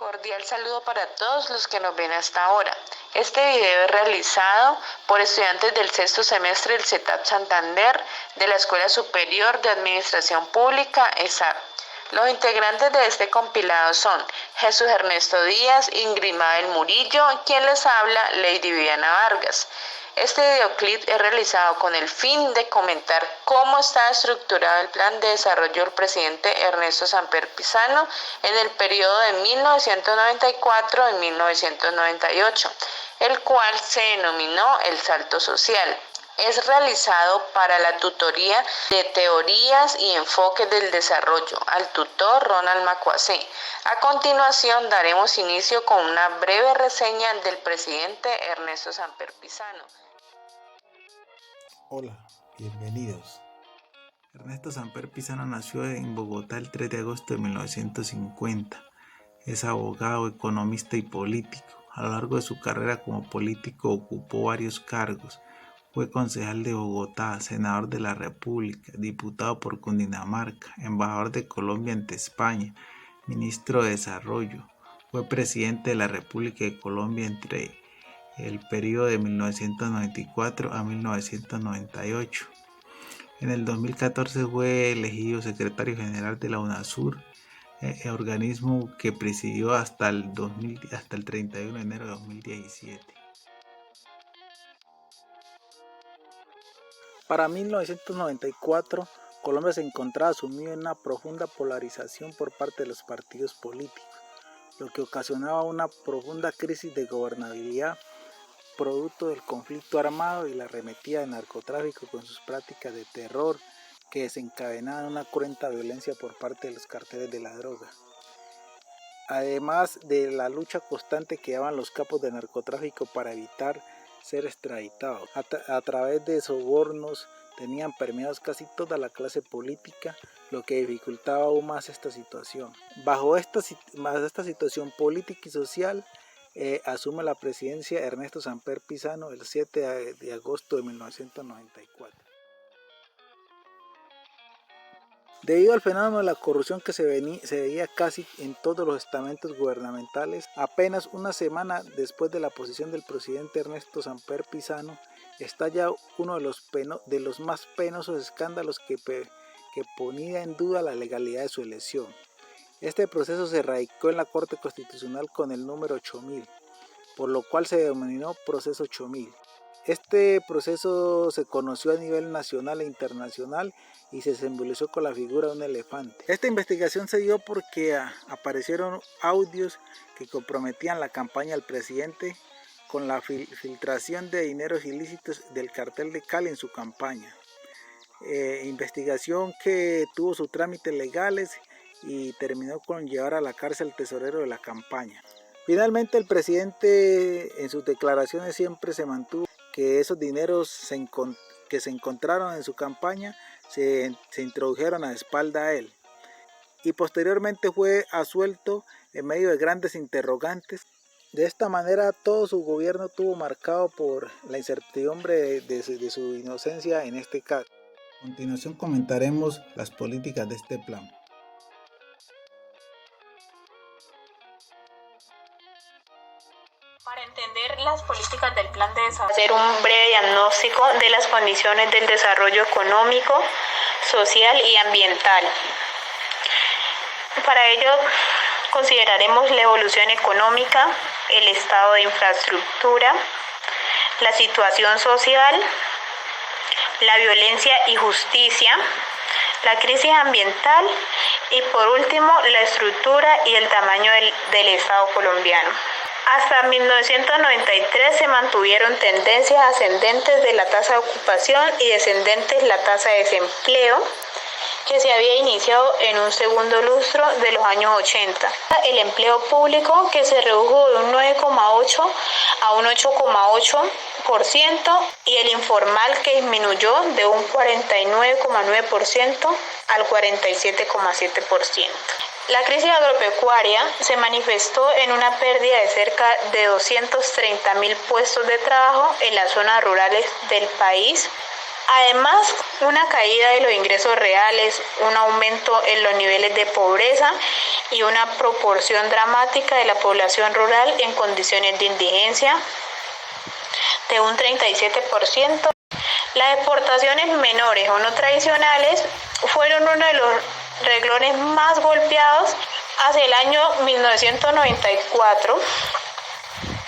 Cordial saludo para todos los que nos ven hasta ahora. Este video es realizado por estudiantes del sexto semestre del CETAP Santander de la Escuela Superior de Administración Pública, ESAP. Los integrantes de este compilado son Jesús Ernesto Díaz, Ingrid Mabel Murillo, quien les habla, Lady Viviana Vargas. Este videoclip es realizado con el fin de comentar cómo está estructurado el plan de desarrollo del presidente Ernesto Samper Pizano en el periodo de 1994 y 1998, el cual se denominó el Salto Social. Es realizado para la tutoría de teorías y enfoques del desarrollo al tutor Ronald Macuacé. A continuación daremos inicio con una breve reseña del presidente Ernesto Samper Pizano. Hola, bienvenidos. Ernesto Samper Pizano nació en Bogotá el 3 de agosto de 1950. Es abogado, economista y político. A lo largo de su carrera como político ocupó varios cargos. Fue concejal de Bogotá, senador de la República, diputado por Cundinamarca, embajador de Colombia ante España, ministro de Desarrollo. Fue presidente de la República de Colombia entre el periodo de 1994 a 1998. En el 2014 fue elegido secretario general de la UNASUR, organismo que presidió hasta el 31 de enero de 2017. Para 1994, Colombia se encontraba sumida en una profunda polarización por parte de los partidos políticos, lo que ocasionaba una profunda crisis de gobernabilidad, producto del conflicto armado y la arremetida de narcotráfico con sus prácticas de terror que desencadenaban una cruenta violencia por parte de los carteles de la droga. Además de la lucha constante que daban los capos de narcotráfico para evitar ser extraditados. A través de sobornos tenían permeados casi toda la clase política, lo que dificultaba aún más esta situación. Bajo esta situación política y social, asume la presidencia Ernesto Samper Pizano el 7 de agosto de 1994. Debido al fenómeno de la corrupción que se veía casi en todos los estamentos gubernamentales, apenas una semana después de la posición del presidente Ernesto Samper Pizano, estalla uno de los más penosos escándalos que ponía en duda la legalidad de su elección. Este proceso se radicó en la Corte Constitucional con el número 8000, por lo cual se denominó Proceso 8000. Este proceso se conoció a nivel nacional e internacional y se simbolizó con la figura de un elefante. Esta investigación se dio porque aparecieron audios que comprometían la campaña del presidente con la filtración de dineros ilícitos del cartel de Cali en su campaña. Investigación que tuvo sus trámites legales y terminó con llevar a la cárcel al tesorero de la campaña. Finalmente el presidente en sus declaraciones siempre se mantuvo que esos dineros que se encontraron en su campaña se introdujeron a espalda a él, y posteriormente fue absuelto en medio de grandes interrogantes. De esta manera todo su gobierno estuvo marcado por la incertidumbre de su inocencia en este caso. A continuación comentaremos las políticas de este plan. Para entender las políticas del plan de desarrollo, hacer un breve diagnóstico de las condiciones del desarrollo económico, social y ambiental. Para ello consideraremos la evolución económica, el estado de infraestructura, la situación social, la violencia y justicia, la crisis ambiental y por último la estructura y el tamaño del Estado colombiano. Hasta 1993 se mantuvieron tendencias ascendentes de la tasa de ocupación y descendentes la tasa de desempleo, que se había iniciado en un segundo lustro de los años 80. El empleo público, que se redujo de un 9,8 a un 8,8%, y el informal, que disminuyó de un 49,9% al 47,7%. La crisis agropecuaria se manifestó en una pérdida de cerca de 230.000 puestos de trabajo en las zonas rurales del país, Además, una caída de los ingresos reales, un aumento en los niveles de pobreza y una proporción dramática de la población rural en condiciones de indigencia de un 37%. Las exportaciones menores o no tradicionales fueron uno de los renglones más golpeados. Hacia el año 1994,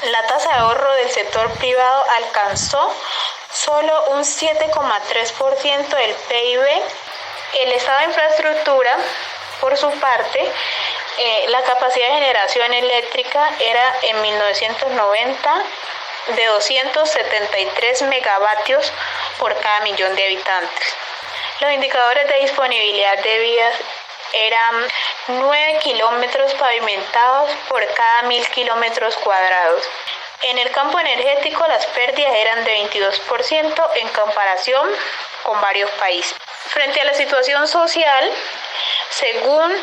la tasa de ahorro del sector privado alcanzó solo un 7,3% del PIB. El estado de infraestructura, por su parte, la capacidad de generación eléctrica era en 1990 de 273 megavatios por cada millón de habitantes. Los indicadores de disponibilidad de vías eran 9 kilómetros pavimentados por cada 1000 kilómetros cuadrados. En el campo energético las pérdidas eran de 22% en comparación con varios países. Frente a la situación social, según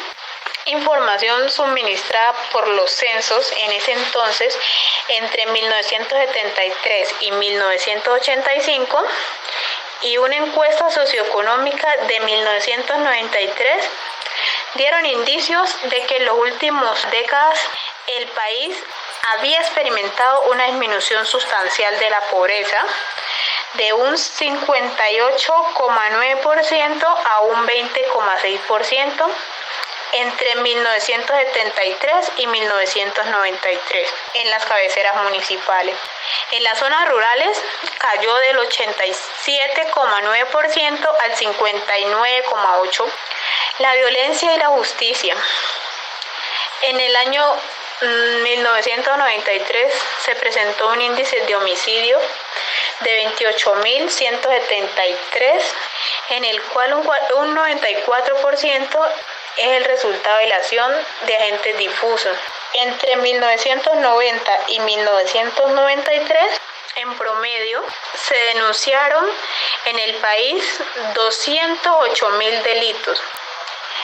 información suministrada por los censos en ese entonces, entre 1973 y 1985, y una encuesta socioeconómica de 1993, dieron indicios de que en las últimas décadas el país había experimentado una disminución sustancial de la pobreza de un 58,9% a un 20,6% entre 1973 y 1993 en las cabeceras municipales. En las zonas rurales cayó del 87,9% al 59,8%. La violencia y la justicia. En el año 1993 se presentó un índice de homicidio de 28.173, en el cual un 94% es el resultado de la acción de agentes difusos. Entre 1990 y 1993, en promedio, se denunciaron en el país 208.000 delitos.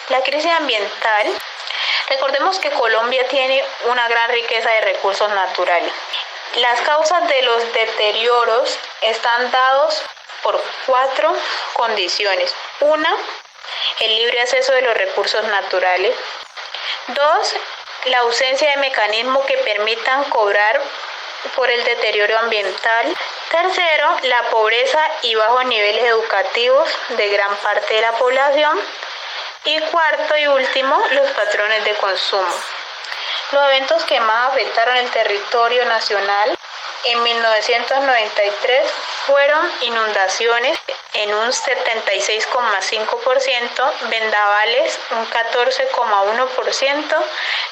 La crisis ambiental. Recordemos que Colombia tiene una gran riqueza de recursos naturales. Las causas de los deterioros están dados por 4 condiciones. 1, el libre acceso de los recursos naturales. 2, la ausencia de mecanismos que permitan cobrar por el deterioro ambiental. 3, la pobreza y bajos niveles educativos de gran parte de la población. Y 4 y último, los patrones de consumo. Los eventos que más afectaron el territorio nacional en 1993 fueron inundaciones en un 76,5%, vendavales un 14,1%,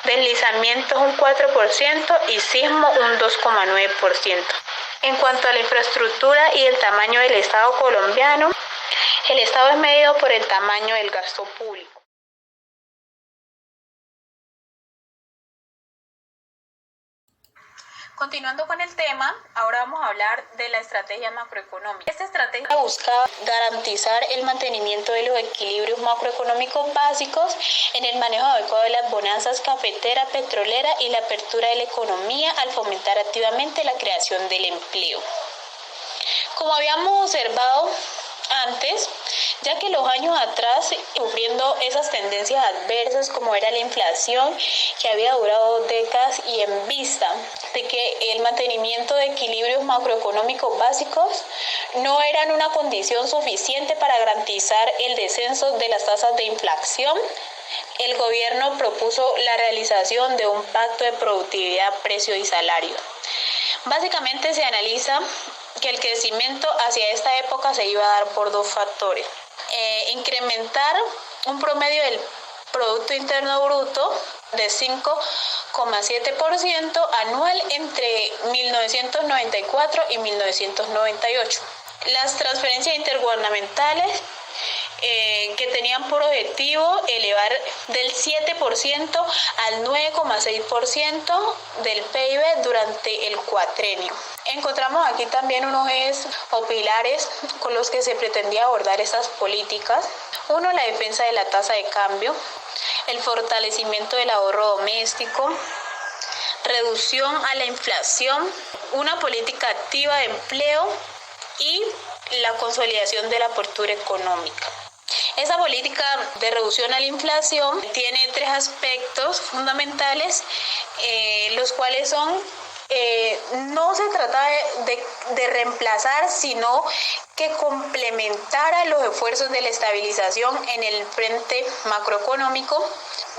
deslizamientos un 4% y sismo un 2,9%. En cuanto a la infraestructura y el tamaño del Estado colombiano, el Estado es medido por el tamaño del gasto público. Continuando con el tema, ahora vamos a hablar de la estrategia macroeconómica. Esta estrategia busca garantizar el mantenimiento de los equilibrios macroeconómicos básicos en el manejo adecuado de las bonanzas cafetera, petrolera y la apertura de la economía al fomentar activamente la creación del empleo. Como habíamos observado antes, ya que los años atrás, sufriendo esas tendencias adversas como era la inflación, que había durado décadas, y en vista de que el mantenimiento de equilibrios macroeconómicos básicos no eran una condición suficiente para garantizar el descenso de las tasas de inflación, el gobierno propuso la realización de un pacto de productividad, precio y salario. Básicamente se analiza que el crecimiento hacia esta época se iba a dar por 2 factores. Incrementar un promedio del Producto Interno Bruto de 5,7% anual entre 1994 y 1998. Las transferencias intergubernamentales que tenían por objetivo elevar del 7% al 9,6% del PIB durante el cuatrenio. Encontramos aquí también unos ejes o pilares con los que se pretendía abordar estas políticas. 1, la defensa de la tasa de cambio, el fortalecimiento del ahorro doméstico, reducción a la inflación, una política activa de empleo y la consolidación de la apertura económica. Esa política de reducción a la inflación tiene 3 aspectos fundamentales, los cuales son, no se trata de reemplazar, sino que complementara los esfuerzos de la estabilización en el frente macroeconómico.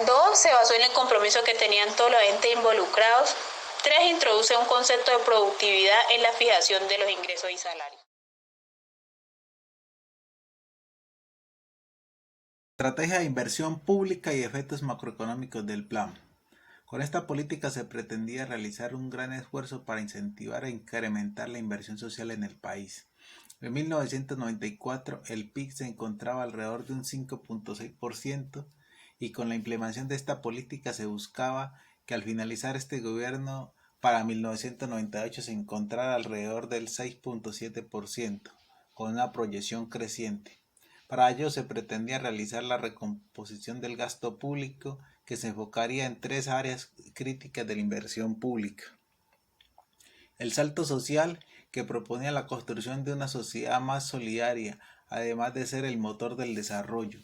2, se basó en el compromiso que tenían todos los entes involucrados. 3, introduce un concepto de productividad en la fijación de los ingresos y salarios. Estrategia de inversión pública y efectos macroeconómicos del plan. Con esta política se pretendía realizar un gran esfuerzo para incentivar e incrementar la inversión social en el país. En 1994 el PIB se encontraba alrededor de un 5.6% y con la implementación de esta política se buscaba que al finalizar este gobierno para 1998 se encontrara alrededor del 6.7%, con una proyección creciente. Para ello se pretendía realizar la recomposición del gasto público que se enfocaría en 3 áreas críticas de la inversión pública. El salto social, que proponía la construcción de una sociedad más solidaria, además de ser el motor del desarrollo.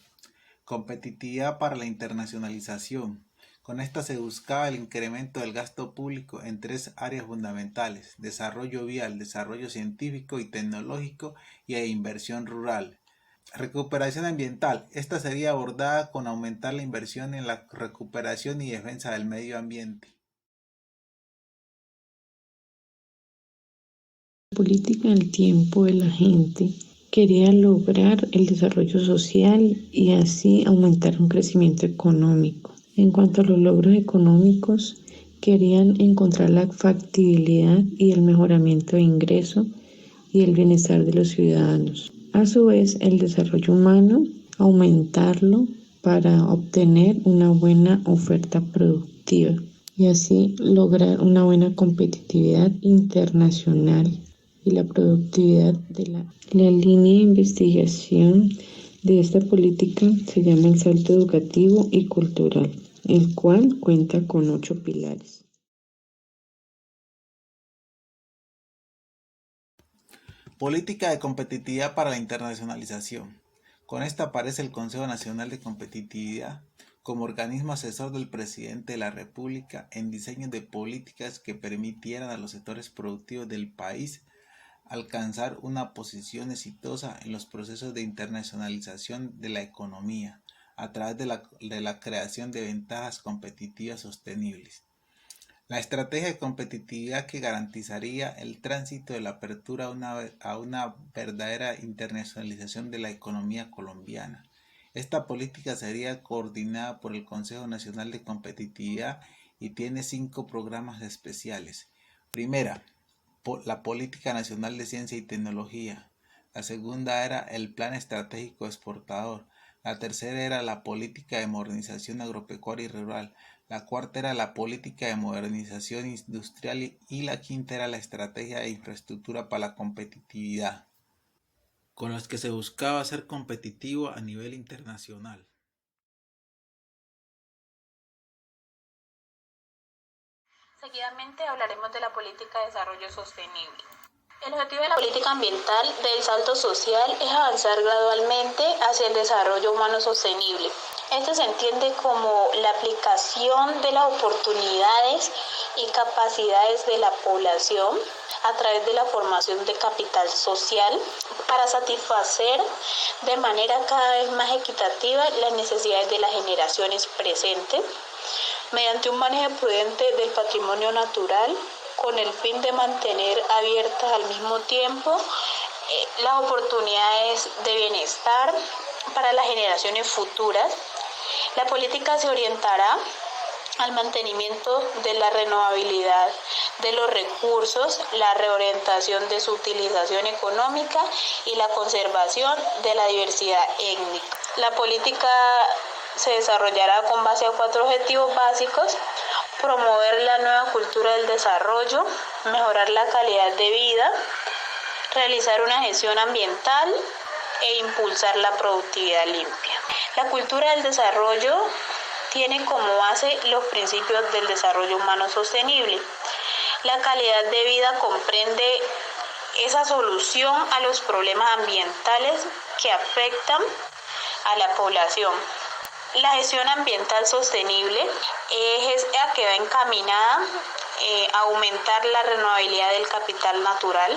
Competitividad para la internacionalización. Con esta se buscaba el incremento del gasto público en 3 áreas fundamentales: desarrollo vial, desarrollo científico y tecnológico y inversión rural. Recuperación ambiental. Esta sería abordada con aumentar la inversión en la recuperación y defensa del medio ambiente. La política del tiempo de la gente quería lograr el desarrollo social y así aumentar un crecimiento económico. En cuanto a los logros económicos, querían encontrar la factibilidad y el mejoramiento de ingresos y el bienestar de los ciudadanos. A su vez, el desarrollo humano, aumentarlo para obtener una buena oferta productiva y así lograr una buena competitividad internacional y la productividad de la línea de investigación de esta política se llama el salto educativo y cultural, el cual cuenta con 8 pilares. Política de competitividad para la internacionalización. Con esta aparece el Consejo Nacional de Competitividad como organismo asesor del presidente de la República en diseño de políticas que permitieran a los sectores productivos del país alcanzar una posición exitosa en los procesos de internacionalización de la economía a través de la creación de ventajas competitivas sostenibles. La estrategia de competitividad que garantizaría el tránsito de la apertura a una verdadera internacionalización de la economía colombiana. Esta política sería coordinada por el Consejo Nacional de Competitividad y tiene 5 programas especiales. Primera, la Política Nacional de Ciencia y Tecnología. La segunda era el Plan Estratégico Exportador. La tercera era la Política de Modernización Agropecuaria y Rural. La cuarta era la Política de Modernización Industrial y la quinta era la Estrategia de Infraestructura para la Competitividad, con las que se buscaba ser competitivo a nivel internacional. Seguidamente hablaremos de la política de desarrollo sostenible. El objetivo de la política ambiental del salto social es avanzar gradualmente hacia el desarrollo humano sostenible. Esto se entiende como la aplicación de las oportunidades y capacidades de la población a través de la formación de capital social para satisfacer de manera cada vez más equitativa las necesidades de las generaciones presentes, mediante un manejo prudente del patrimonio natural, con el fin de mantener abiertas al mismo tiempo las oportunidades de bienestar para las generaciones futuras. La política se orientará al mantenimiento de la renovabilidad de los recursos, la reorientación de su utilización económica y la conservación de la diversidad étnica. La política se desarrollará con base a 4 objetivos básicos: promover la nueva cultura del desarrollo, mejorar la calidad de vida, realizar una gestión ambiental e impulsar la productividad limpia. La cultura del desarrollo tiene como base los principios del desarrollo humano sostenible. La calidad de vida comprende esa solución a los problemas ambientales que afectan a la población. La gestión ambiental sostenible es la que va encaminada a aumentar la renovabilidad del capital natural,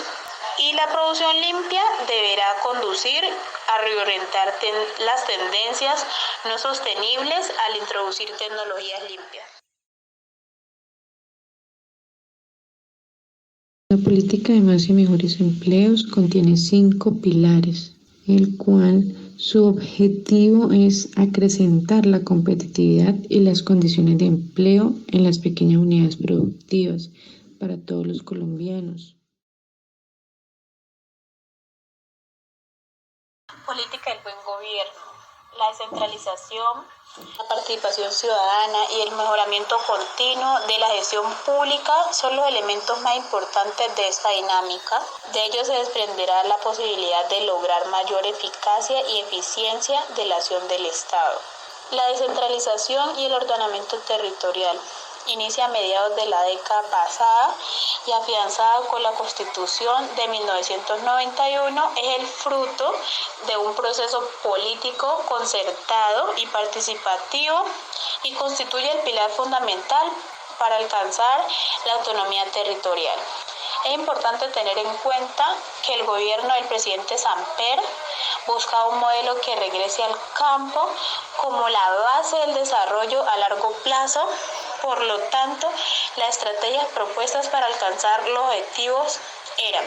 y la producción limpia deberá conducir a reorientar las tendencias no sostenibles al introducir tecnologías limpias. La política de más y mejores empleos contiene 5 pilares, el cual su objetivo es acrecentar la competitividad y las condiciones de empleo en las pequeñas unidades productivas para todos los colombianos. Política del buen gobierno, la descentralización, la participación ciudadana y el mejoramiento continuo de la gestión pública son los elementos más importantes de esta dinámica. De ello se desprenderá la posibilidad de lograr mayor eficacia y eficiencia de la acción del Estado. La descentralización y el ordenamiento territorial inicia a mediados de la década pasada y afianzada con la Constitución de 1991, es el fruto de un proceso político concertado y participativo y constituye el pilar fundamental para alcanzar la autonomía territorial. Es importante tener en cuenta que el gobierno del presidente Samper busca un modelo que regrese al campo como la base del desarrollo a largo plazo. Por lo tanto, las estrategias propuestas para alcanzar los objetivos eran: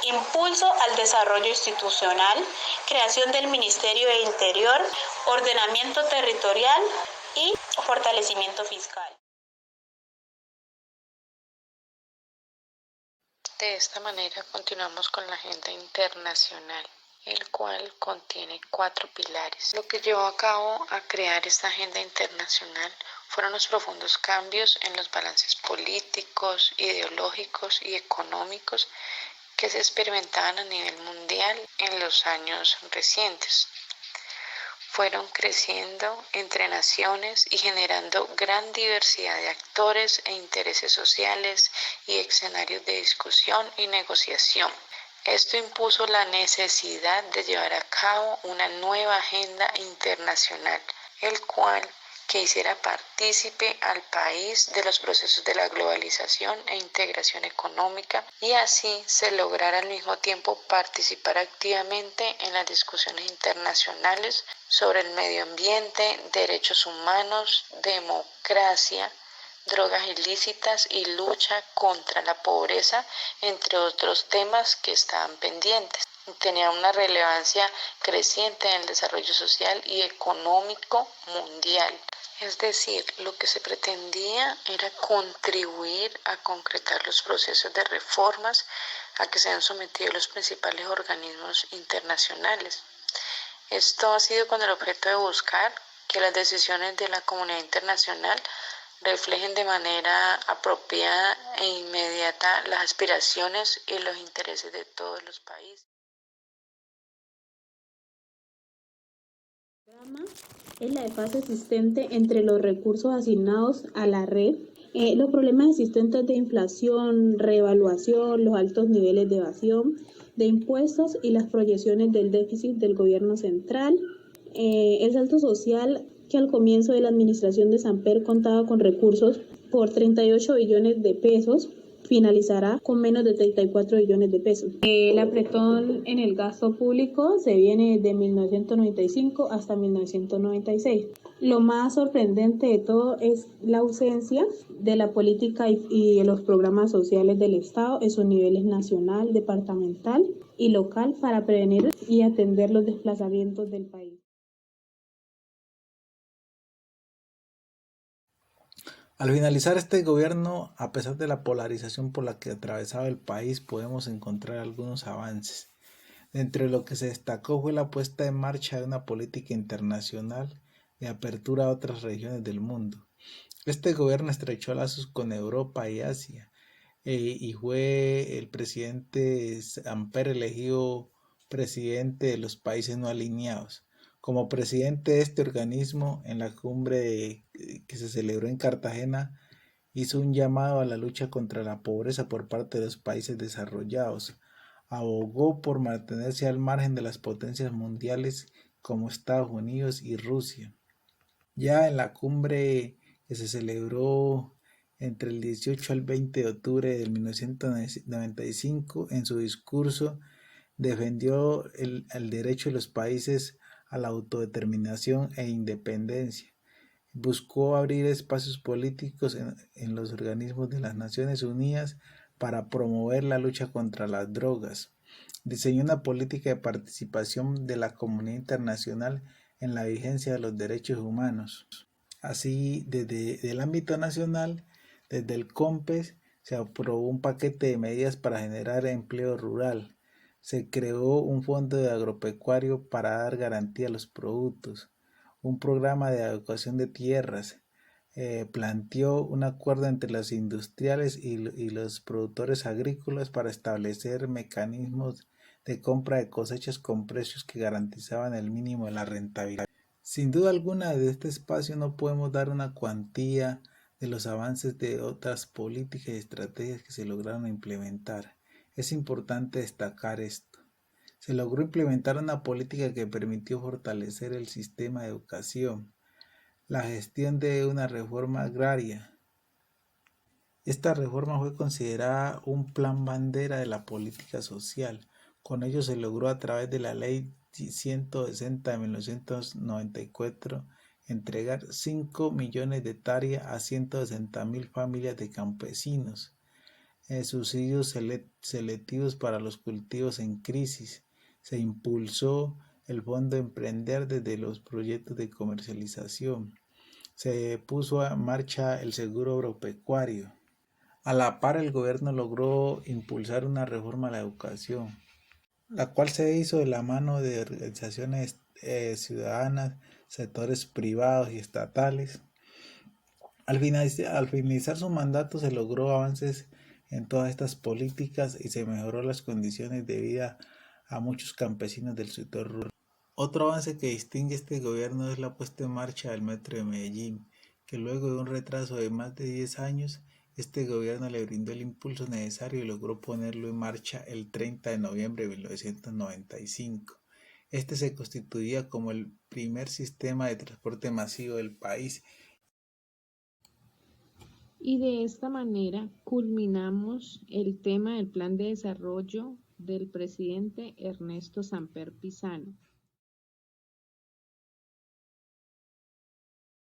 impulso al desarrollo institucional, creación del Ministerio de Interior, ordenamiento territorial y fortalecimiento fiscal. De esta manera continuamos con la agenda internacional, el cual contiene 4 pilares. Lo que llevó a cabo a crear esta agenda internacional fueron los profundos cambios en los balances políticos, ideológicos y económicos que se experimentaban a nivel mundial en los años recientes. Fueron creciendo entre naciones y generando gran diversidad de actores e intereses sociales y escenarios de discusión y negociación. Esto impuso la necesidad de llevar a cabo una nueva agenda internacional, el cual que hiciera partícipe al país de los procesos de la globalización e integración económica, y así se lograra al mismo tiempo participar activamente en las discusiones internacionales sobre el medio ambiente, derechos humanos, democracia, drogas ilícitas y lucha contra la pobreza, entre otros temas que estaban pendientes. Tenía una relevancia creciente en el desarrollo social y económico mundial. Es decir, lo que se pretendía era contribuir a concretar los procesos de reformas a que se han sometido los principales organismos internacionales. Esto ha sido con el objeto de buscar que las decisiones de la comunidad internacional reflejen de manera apropiada e inmediata las aspiraciones y los intereses de todos los países. Es la fase existente entre los recursos asignados a la red, los problemas existentes de inflación, reevaluación, los altos niveles de evasión de impuestos y las proyecciones del déficit del gobierno central, el salto social que al comienzo de la administración de Samper contaba con recursos por 38 billones de pesos, finalizará con menos de 34 billones de pesos. El apretón en el gasto público se viene de 1995 hasta 1996. Lo más sorprendente de todo es la ausencia de la política y de los programas sociales del Estado en sus niveles nacional, departamental y local para prevenir y atender los desplazamientos del país. Al finalizar este gobierno, a pesar de la polarización por la que atravesaba el país, podemos encontrar algunos avances. Entre lo que se destacó fue la puesta en marcha de una política internacional de apertura a otras regiones del mundo. Este gobierno estrechó lazos con Europa y Asia, y fue el presidente Samper elegido presidente de los países no alineados. Como presidente de este organismo, en la cumbre que se celebró en Cartagena, hizo un llamado a la lucha contra la pobreza por parte de los países desarrollados, abogó por mantenerse al margen de las potencias mundiales como Estados Unidos y Rusia. Ya en la cumbre que se celebró entre el 18 al 20 de octubre de 1995, en su discurso defendió el derecho de los países a la autodeterminación e independencia. Buscó abrir espacios políticos en los organismos de las Naciones Unidas para promover la lucha contra las drogas. Diseñó una política de participación de la comunidad internacional en la vigencia de los derechos humanos. Así, desde el ámbito nacional, desde el COMPES, se aprobó un paquete de medidas para generar empleo rural. Se creó un fondo de agropecuario para dar garantía a los productos, un programa de adecuación de tierras, planteó un acuerdo entre los industriales y los productores agrícolas para establecer mecanismos de compra de cosechas con precios que garantizaban el mínimo de la rentabilidad. Sin duda alguna, de este espacio no podemos dar una cuantía de los avances de otras políticas y estrategias que se lograron implementar. Es importante destacar esto. Se logró implementar una política que permitió fortalecer el sistema de educación, la gestión de una reforma agraria. Esta reforma fue considerada un plan bandera de la política social. Con ello se logró a través de la Ley 160 de 1994 entregar 5 millones de hectáreas a 160.000 familias de campesinos, subsidios selectivos para los cultivos en crisis. Se impulsó el Fondo Emprender desde los proyectos de comercialización. Se puso en marcha el seguro agropecuario. A la par, el gobierno logró impulsar una reforma a la educación, la cual se hizo de la mano de organizaciones ciudadanas, sectores privados y estatales. Al finalizar su mandato se logró avances en todas estas políticas y se mejoró las condiciones de vida a muchos campesinos del sector rural. Otro avance que distingue este gobierno es la puesta en marcha del Metro de Medellín, que luego de un retraso de más de 10 años, este gobierno le brindó el impulso necesario y logró ponerlo en marcha el 30 de noviembre de 1995. Este se constituía como el primer sistema de transporte masivo del país. Y de esta manera culminamos el tema del Plan de Desarrollo del presidente Ernesto Samper Pizano.